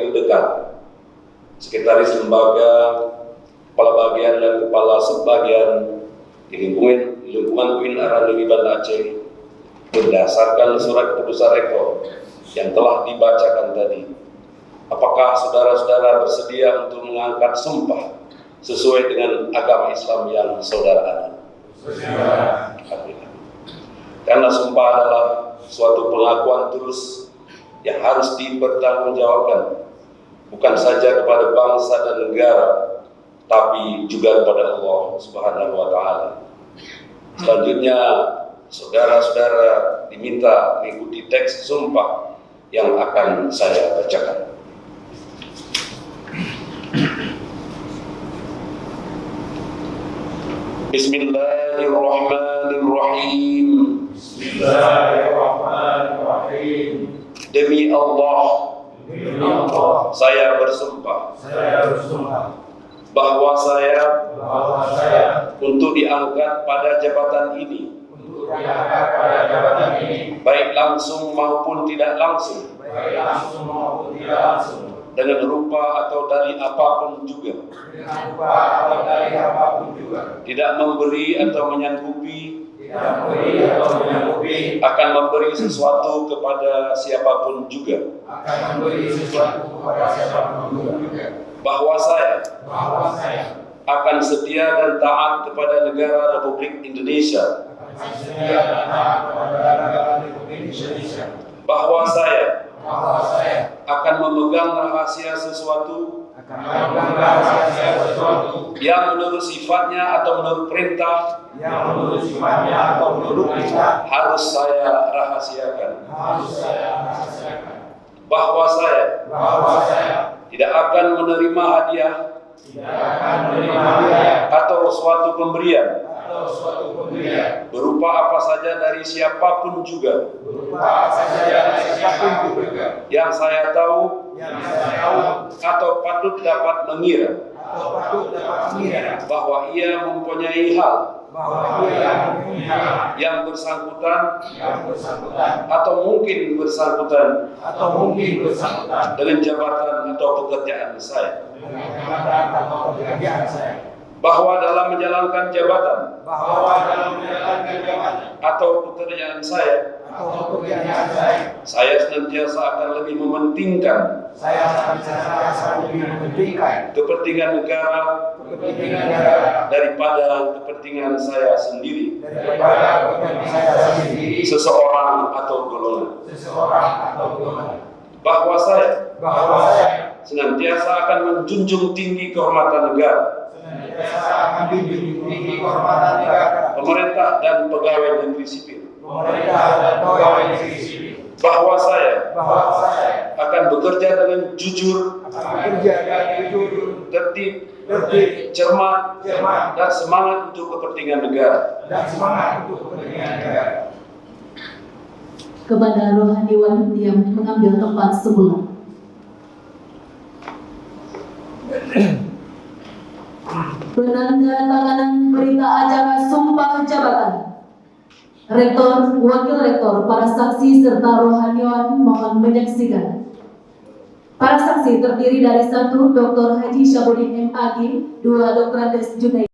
profil dekat, sekretaris lembaga, kepala bagian dan kepala subbagian di lingkungan UIN Araniri Banda Aceh, berdasarkan surat keputusan rektor yang telah dibacakan tadi, apakah saudara-saudara bersedia untuk mengangkat sumpah sesuai dengan agama Islam yang saudara anut? Karena sumpah adalah suatu pengakuan tulus yang harus dipertanggungjawabkan, bukan saja kepada bangsa dan negara, tapi juga kepada Allah Subhanahu wa Ta'ala. Selanjutnya, saudara-saudara diminta mengikuti teks sumpah yang akan saya bacakan. Bismillahirrahmanirrahim. Bismillahirrahmanirrahim. Demi Allah, saya bersumpah bahwa saya untuk diangkat pada jabatan ini, baik langsung maupun tidak langsung, dengan rupa atau dari apapun juga, tidak memberi atau menyanggupi akan memberi sesuatu kepada siapapun juga, bahwa saya akan setia dan taat kepada negara Republik Indonesia, bahwa saya akan memegang rahasia sesuatu yang menurut sifatnya atau menurut perintah harus saya rahasiakan, bahwa saya tidak akan menerima hadiah atau suatu pemberian berupa apa saja dari siapapun juga yang saya tahu atau patut dapat mengira bahwa ia mempunyai hal yang bersangkutan atau mungkin bersangkutan dengan jabatan atau pekerjaan saya, bahwa dalam menjalankan jabatan atau pekerjaan saya senantiasa akan lebih mementingkan kepentingan negara daripada kepentingan saya sendiri, seseorang atau golongan, bahwa saya senantiasa akan menjunjung tinggi kehormatan negara, pemerintah dan pegawai negeri sipil, bahwa saya akan bekerja dengan jujur, tertib, cermat, dan semangat untuk kepentingan negara. Kepada rohaniwan yang mengambil tempat semula. Penandatanganan berita acara sumpah jabatan. Rektor, wakil rektor, para saksi serta rohaniwan mohon menyaksikan. Para saksi terdiri dari 1 Dr. Haji Syabudin M.Ag, 2 Dr. Andes Junaidi.